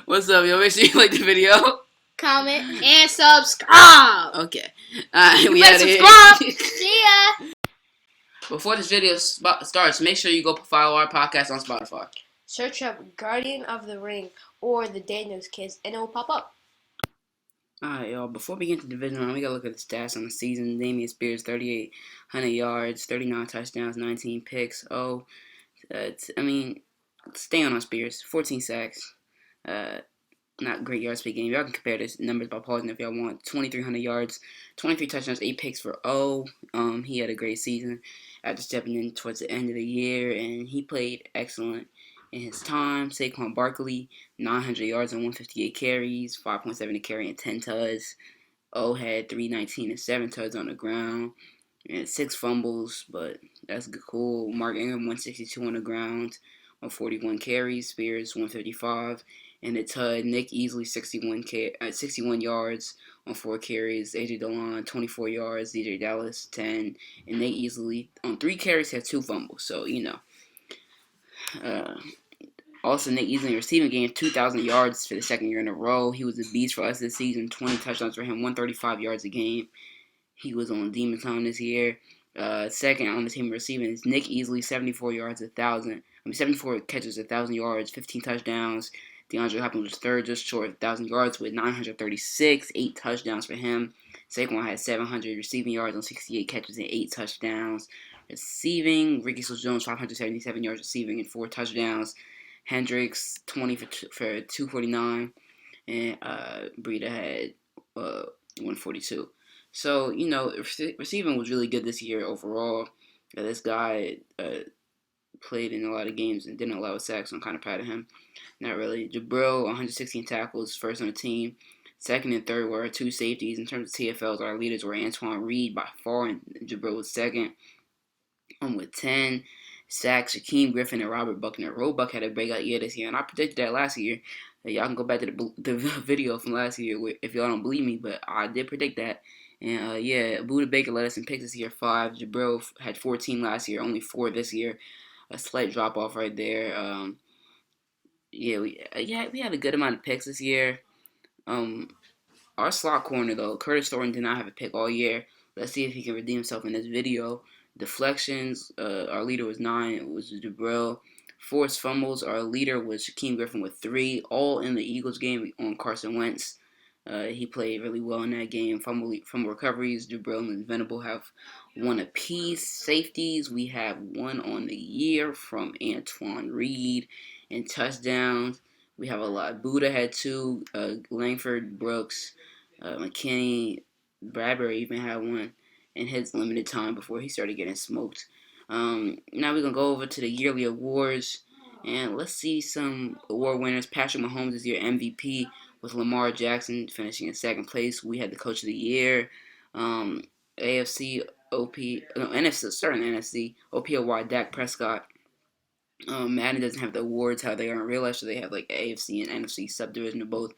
What's up, yo? Make sure you like the video. Comment, and subscribe. Okay. Alright, we better out of here. subscribe. See ya. Before this video starts, make sure you go follow our podcast on Spotify. Search up Guardian of the Ring or the Daniels Kids, and it will pop up. Alright, y'all. Before we get to Divisional, we gotta look at the stats on the season. Damian Spears, 3,800 yards, 39 touchdowns, 19 picks. Stay on Spears. 14 sacks. Not great yards per game. Y'all can compare this numbers by pausing if y'all want. 2,300 yards, 23 touchdowns, 8 picks for O. He had a great season after stepping in towards the end of the year, and he played excellent in his time. Saquon Barkley, 900 yards and 158 carries, 5.7 to carry and 10 tugs. O had 319 and 7 tugs on the ground and 6 fumbles, but that's cool. Mark Ingram, 162 on the ground on 41 carries. Spears, 155. And it's Nick Easley, 61 yards on 4 carries. AJ Dillon, 24 yards. DJ Dallas, 10. And Nate Easley, on 3 carries, had 2 fumbles. So, Also, Nate Easley in the receiving game, 2,000 yards for the second year in a row. He was a beast for us this season. 20 touchdowns for him, 135 yards a game. He was on Demon Time this year. Second on the team receiving is Nick Easley, 74 catches, 1,000 yards, 15 touchdowns. DeAndre Hopkins was third, just short of 1,000 yards with 936, 8 touchdowns for him. Saquon had 700 receiving yards on 68 catches and 8 touchdowns. Receiving, Ricky Seals-Jones, 577 yards receiving and 4 touchdowns. Hendricks, 20 for 249, and Breida had 142. So, receiving was really good this year overall. This guy played in a lot of games and didn't allow a sack, so I'm kind of proud of him. Not really. Jabril, 116 tackles, first on the team. Second and third were our 2 safeties. In terms of TFLs, our leaders were Antoine Reed by far, and Jabril was second. With 10 sacks, Shaquem Griffin and Robert Buckner. Roebuck had a breakout year this year, and I predicted that last year. Y'all can go back to the video from last year if y'all don't believe me, but I did predict that. And, Buda Baker led us in picks this year, 5. Jabril had 14 last year, only 4 this year. A slight drop-off right there. We had a good amount of picks this year. Our slot corner, though, Curtis Thornton did not have a pick all year. Let's see if he can redeem himself in this video. Deflections, our leader was 9. It was Jabril. Forced fumbles, our leader was Shaquem Griffin with 3. All in the Eagles game on Carson Wentz. He played really well in that game. Fumble recoveries, Jabril and Venable have 1 apiece. Safeties, we have 1 on the year from Antoine Reed. And touchdowns, we have a lot. Buda had 2. Langford, Brooks, McKinney, Bradbury even had 1 in his limited time before he started getting smoked. Now we're going to go over to the yearly awards. And let's see some award winners. Patrick Mahomes is your MVP, with Lamar Jackson finishing in second place. We had the Coach of the Year. NFC, OPOY, Dak Prescott. Madden doesn't have the awards how they are in real life, so they have like AFC and NFC subdivision of both.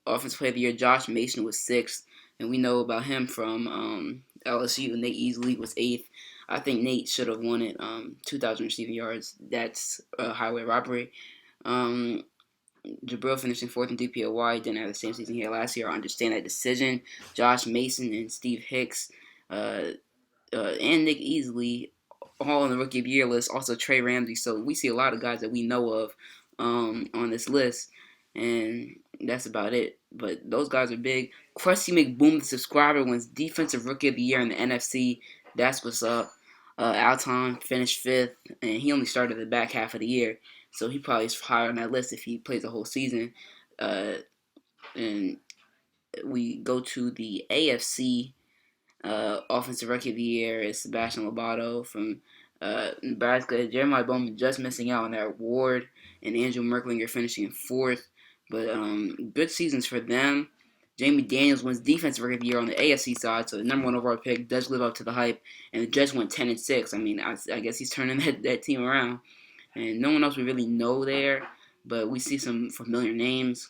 Offensive Player of the Year, Josh Mason was 6th, and we know about him from LSU. Nate Easley was 8th. I think Nate should have won it. 2,000 receiving yards. That's a highway robbery. Jabril finishing 4th in DPOY. Didn't have the same season here last year. I understand that decision. Josh Mason and Steve Hicks and Nick Easley all on the Rookie of the Year list. Also Trey Ramsey. So we see a lot of guys that we know of on this list. And that's about it. But those guys are big. Krusty McBoom, the subscriber, wins Defensive Rookie of the Year in the NFC. That's what's up. Alton finished 5th, and he only started the back half of the year. So he probably is higher on that list if he plays the whole season. And we go to the AFC. Offensive Rookie of the Year is Sebastian Lobato from Nebraska. Jeremiah Bowman just missing out on that award. And Andrew Merklinger finishing in 4th. But good seasons for them. Jamie Daniels wins Defensive Rookie of the Year on the AFC side, so the number 1 overall pick does live up to the hype. And the Jets went 10-6. I mean, I guess he's turning that team around. And no one else we really know there, but we see some familiar names.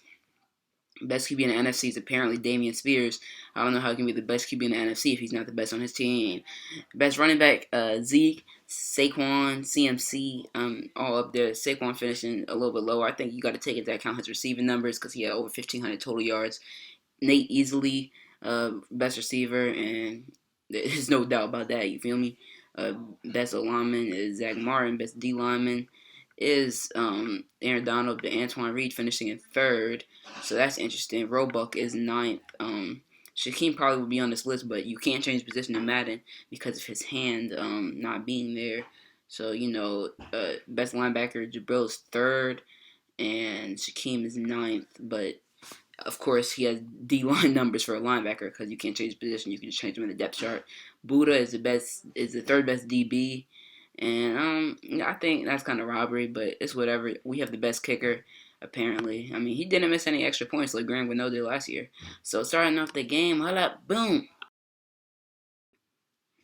Best QB in the NFC is apparently Damian Spears. I don't know how he can be the best QB in the NFC if he's not the best on his team. Best running back, Zeke, Saquon, CMC, all up there. Saquon finishing a little bit lower. I think you got to take into account his receiving numbers because he had over 1,500 total yards. Nate easily, best receiver, and there's no doubt about that. You feel me? Best O lineman is Zach Martin. Best D lineman is Aaron Donald, but Antoine Reed finishing in third. So that's interesting. Roebuck is ninth. Shaquem probably would be on this list, but you can't change position in Madden because of his hand not being there. So, best linebacker, Jabril is third, and Shaquem is ninth. But of course, he has D line numbers for a linebacker because you can't change position. You can just change him in the depth chart. Buddha is the third best DB, and I think that's kind of robbery, but it's whatever. We have the best kicker, apparently. I mean, he didn't miss any extra points like Graham Gano did last year. So starting off the game, holla, boom.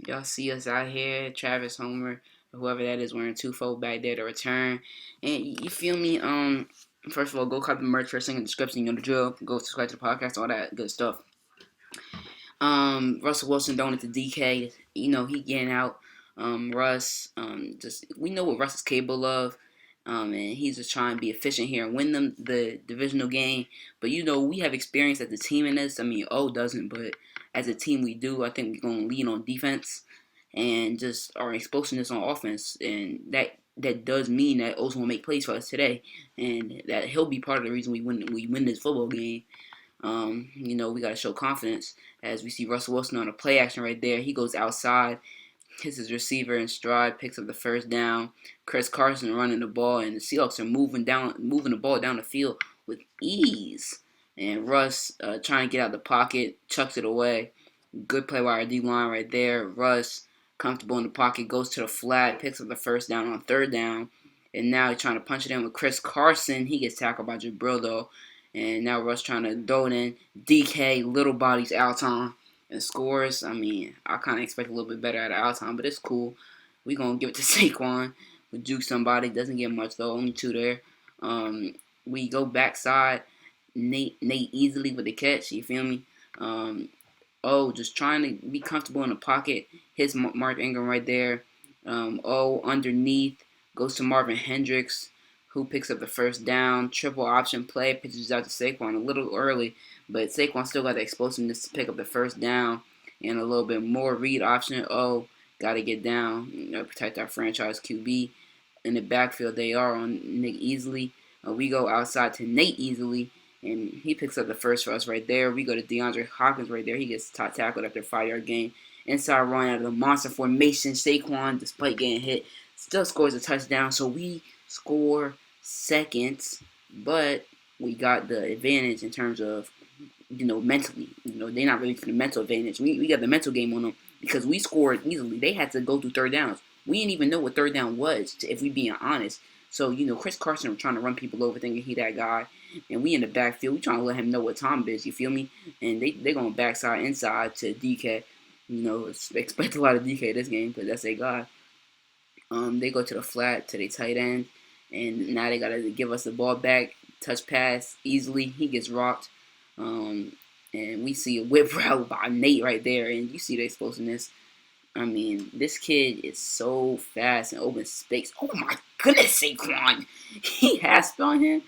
Y'all see us out here, Travis Homer, or whoever that is, wearing two-fold back there to return. And you feel me? First of all, go copy the merch, first thing in the description, you know the drill. Go subscribe to the podcast, all that good stuff. Russell Wilson throwing it to DK. He getting out. Russ, just we know what Russ is capable of. And he's just trying to be efficient here and win them the divisional game. But we have experience as a team in this. I mean, O doesn't, but as a team we do. I think we're gonna lean on defense and just our explosiveness on offense, and that does mean that O's will make plays for us today, and that he'll be part of the reason we win this football game. We got to show confidence as we see Russell Wilson on a play action right there. He goes outside, hits his receiver in stride, picks up the first down. Chris Carson running the ball, and the Seahawks are moving the ball down the field with ease. And Russ trying to get out the pocket, chucks it away. Good play by our D-line right there. Russ, comfortable in the pocket, goes to the flat, picks up the first down on third down. And now he's trying to punch it in with Chris Carson. He gets tackled by Jabril, though. And now Russ trying to throw it in. DK, little bodies, Alton, and scores. I mean, I kind of expect a little bit better out of Alton, but it's cool. We're going to give it to Saquon. We juke somebody. Doesn't get much, though. Only two there. We go backside. Nate easily with the catch. You feel me? Just trying to be comfortable in the pocket. Hits Mark Ingram right there. Underneath. Goes to Marvin Hendricks, who picks up the first down. Triple option play. Pitches out to Saquon a little early, but Saquon still got the explosiveness to pick up the first down. And a little bit more read option. Got to get down. Protect our franchise QB. In the backfield, they are on Nick Easley. We go outside to Nate Easley, and he picks up the first for us right there. We go to DeAndre Hopkins right there. He gets top tackled after a 5-yard gain. Inside run out of the monster formation. Saquon, despite getting hit, still scores a touchdown. So we score seconds, but we got the advantage in terms of, mentally. They're not really for the mental advantage. We got the mental game on them because we scored easily. They had to go through third downs. We didn't even know what third down was, if we being honest. So, Chris Carson was trying to run people over thinking he that guy. And we in the backfield. We trying to let him know what time it is, you feel me? And they going backside, inside to DK. Expect a lot of DK this game because that's their guy. They go to the flat, to the tight end. And now they got to give us the ball back. Touch pass easily. He gets rocked. And we see a whip route by Nate right there. And you see the explosiveness. I mean, this kid is so fast in open space. Oh my goodness, Saquon. He has on him.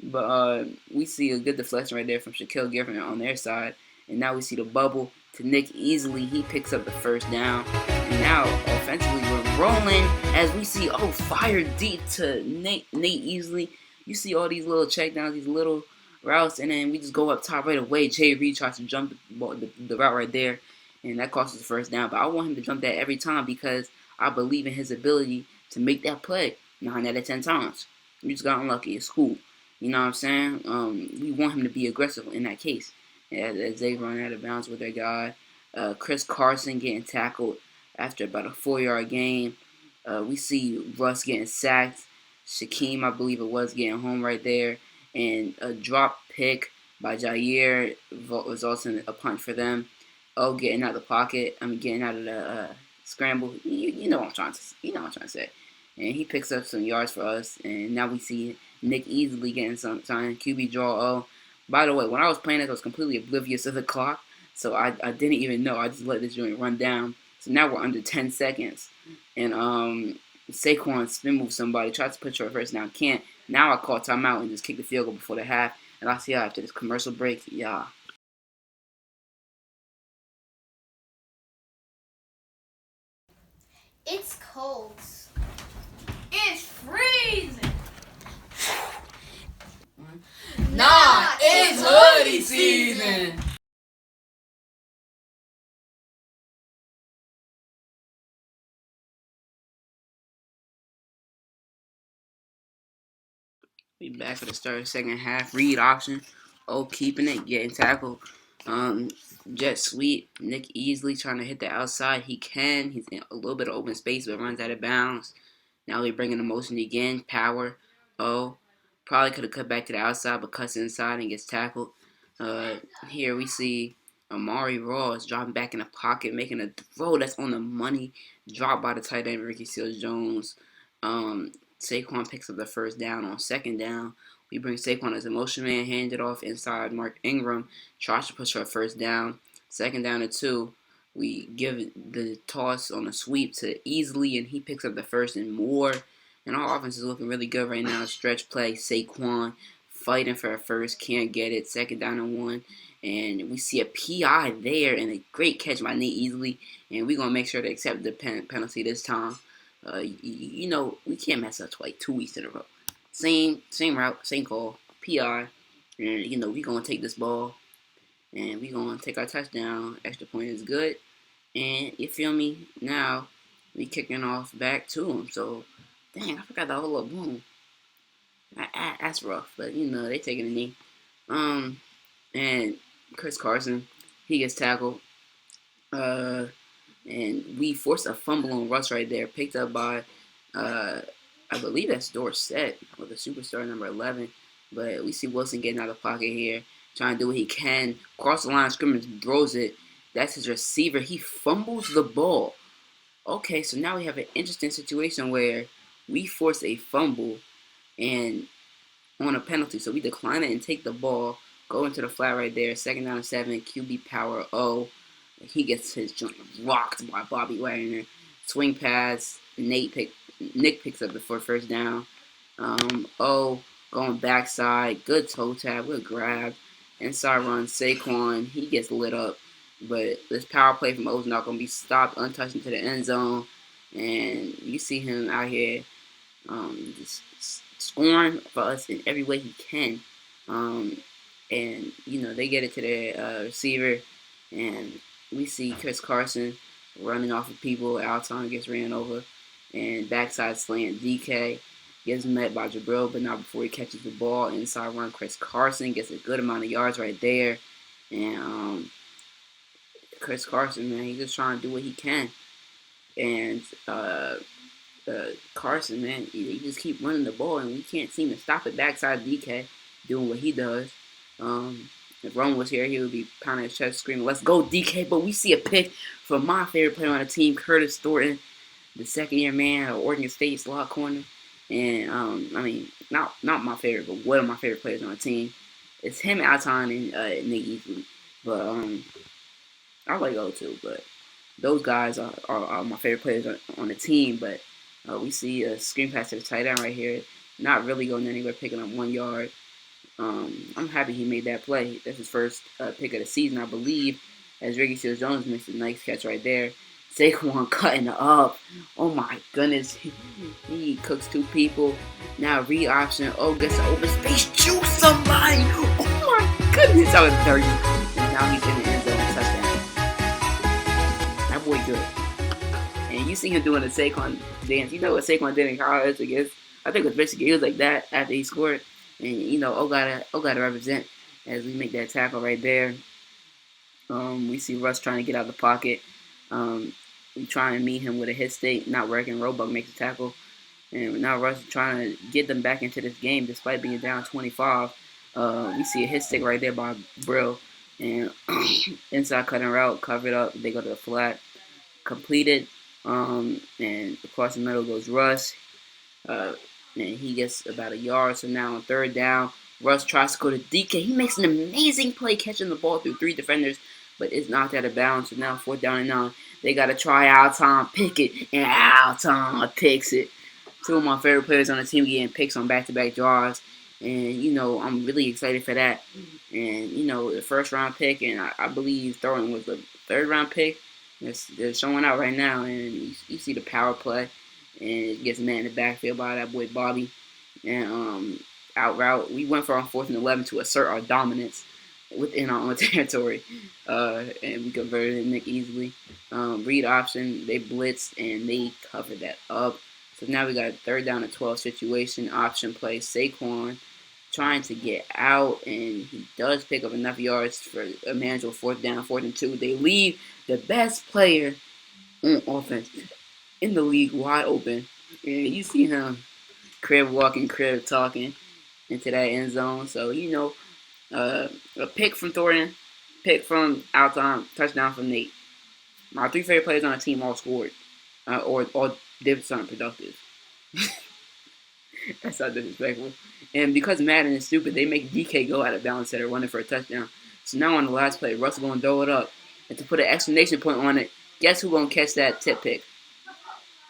But we see a good deflection right there from Shaquille Griffin on their side. And now we see the bubble to Nick Easley. He picks up the first down. And now, offensively, we're rolling as we see, fire deep to Nate Easley. You see all these little checkdowns, these little routes, and then we just go up top right away. Jay Reed tries to jump the route right there, and that costs us the first down. But I want him to jump that every time because I believe in his ability to make that play 9 out of 10 times. We just got unlucky. It's cool. You know what I'm saying? We want him to be aggressive in that case. As they run out of bounds with their guy. Chris Carson getting tackled after about a 4-yard gain. We see Russ getting sacked. Shaquem, I believe it was, getting home right there. And a drop pick by Jair results in a punt for them. Getting out of the pocket. getting out of the scramble. You know what I'm trying to say. And he picks up some yards for us. And now we see Nick Easley getting some QB draw. By the way, when I was playing this, I was completely oblivious of the clock, so I didn't even know. I just let this joint run down. So now we're under 10 seconds, and Saquon spin move somebody, tries to put short first down, can't. Now I call timeout and just kick the field goal before the half, and I'll see y'all after this commercial break. Yeah. It's cold. It's freezing. Nah, it's hoodie season. We back for the start of the second half. Read option. Oh, keeping it, getting tackled. Um, Jet sweep. Nick easily trying to hit the outside. He can. He's in a little bit of open space, but runs out of bounds. Now we bring in the motion again. Power. Oh, probably could have cut back to the outside, but cuts inside and gets tackled. Uh, Here we see Omari Ross dropping back in the pocket, making a throw that's on the money. Dropped by the tight end Ricky Seals-Jones. Saquon picks up the first down on second down. We bring Saquon as a motion man, hand it off inside. Mark Ingram tries to push for a first down. Second down and 2. We give the toss on a sweep to Easily, and he picks up the first and more. And our offense is looking really good right now. Stretch play, Saquon fighting for a first, can't get it. Second down and 1. And we see a PI there and a great catch by Nate Easily. And we're going to make sure to accept the penalty this time. We can't mess up twice, 2 weeks in a row. Same route, same call, PI. And, we're going to take this ball. And we're going to take our touchdown. Extra point is good. And you feel me? Now we kicking off back to him. So, dang, I forgot the whole little boom. That's rough, but they taking a knee. And Chris Carson, he gets tackled. And we forced a fumble on Russ right there, picked up by, I believe that's Dorsett, or the superstar number 11. But we see Wilson getting out of the pocket here, trying to do what he can. Cross the line of scrimmage, throws it. That's his receiver. He fumbles the ball. Okay, so now we have an interesting situation where we force a fumble and on a penalty. So we decline it and take the ball, go into the flat right there. Second down and 7, QB power O. He gets his joint rocked by Bobby Wagner. Swing pass. Nick picks up the first down. Going backside. Good toe tap. Good grab. Inside run. Saquon. He gets lit up. But this power play from O's not going to be stopped untouched into the end zone. And you see him out here just scoring for us in every way he can. And they get it to their receiver. And we see Chris Carson running off of people. Alton gets ran over. And backside slant. DK gets met by Jabril, but not before he catches the ball. Inside run. Chris Carson gets a good amount of yards right there. And Chris Carson, man, he's just trying to do what he can. And Carson, man, he just keep running the ball, and we can't seem to stop it. Backside DK doing what he does. If Rome was here, he would be pounding his chest, screaming, "Let's go, DK!" But we see a pick from my favorite player on the team, Curtis Thornton, the second-year man at Oregon State slot corner. And not my favorite, but one of my favorite players on the team. It's him, Alton, and Nate Easley. But I like those two, but those guys are my favorite players on the team. But we see a screen pass to the tight end right here, not really going anywhere, picking up 1 yard. I'm happy he made that play. That's his first pick of the season, I believe, as Ricky Seals-Jones makes a nice catch right there. Saquon cutting up. Oh my goodness. He cooks 2 people. Now read option. Oh, gets an open space. Choose somebody. Oh my goodness. That was dirty. And now he's in the end zone. Touchdown. That boy good. And you see him doing the Saquon dance. You know what Saquon did in college against, I think it was Michigan. He was like that after he scored. And O gotta represent as we make that tackle right there. We see Russ trying to get out of the pocket. We try and meet him with a hit state, not working. Roebuck makes a tackle. And now Russ is trying to get them back into this game despite being down 25. We see a hit stick right there by Brill. And inside cutting route, covered up. They go to the flat. Completed. And across the middle goes Russ. And he gets about a yard. So now on third down, Russ tries to go to DK. He makes an amazing play catching the ball through 3 defenders, but it's knocked out of bounds. So now 4th down and 9. They got to try Alton Pickett, and Alton picks it. 2 of my favorite players on the team getting picks on back-to-back draws. And, I'm really excited for that. And, the first-round pick, and I believe Thornton was the 3rd-round pick. They're showing out right now, and you see the power play. And it gets man in the backfield by that boy Bobby. And out route, we went for our 4th and 11 to assert our dominance within our own territory. And we converted it Nick easily. Read option, they blitzed, and they covered that up. So now we got a 3rd down and 12 situation, option play. Saquon trying to get out, and he does pick up enough yards for a manageable 4th down, 4th and 2. They leave the best player on offense in the league wide open. And you see him crib walking, crib talking into that end zone. So, a pick from Thornton, pick from Alton, touchdown from Nate. My 3 favorite players on the team all scored, or all did something productive. That's not disrespectful. And because Madden is stupid, they make DK go out of bounds instead of running for a touchdown. So now on the last play, Russell going to throw it up. And to put an exclamation point on it, guess who going to catch that tip pick?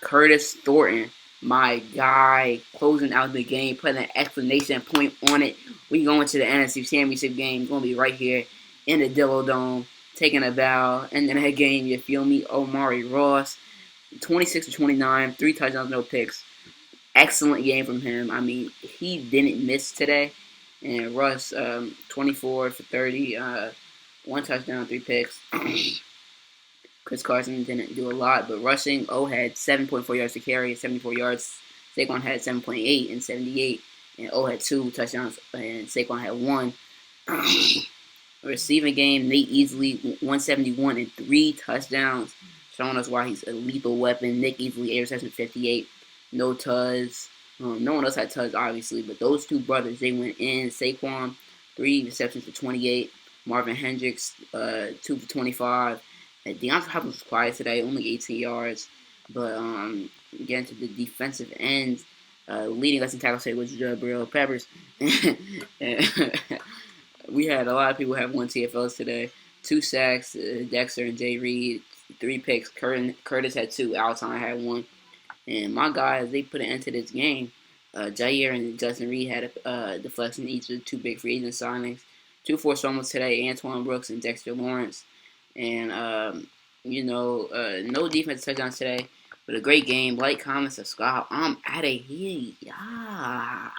Curtis Thornton, my guy, closing out the game, putting an exclamation point on it. We going to the NFC Championship game. Going to be right here in the Dillo Dome, taking a bow. And then that game, you feel me? Omari Ross, 26-29, 3 touchdowns, no picks. Excellent game from him. I mean, he didn't miss today. And Russ, 24 for 30, 1 touchdown, 3 picks. Chris Carson didn't do a lot, but rushing, O had 7.4 yards to carry, 74 yards. Saquon had 7.8 and 78, and O had 2 touchdowns, and Saquon had 1. Receiving game, Nate easily 171 and 3 touchdowns, showing us why he's a lethal weapon. Nick easily 8 receptions, 58, no tuds. No one else had tuds, obviously, but those 2 brothers, they went in. Saquon, 3 receptions for 28. Marvin Hendricks, 2 for 25. DeAndre Hopkins was quiet today, only 18 yards. But getting to the defensive end, leading us in tackles today was Jabril Peppers. We had a lot of people have 1 TFLs today. 2 sacks, Dexter and Jay Reed. 3 picks. Curtis had 2. Alton had 1. And my guys, they put an end to this game. Jair and Justin Reed had a deflection each of the 2 big free agent signings. 2 forced fumbles today, Antoine Brooks and Dexter Lawrence. And, no defense touchdowns today. But a great game. Like, comment, subscribe. I'm out of here. Yeah.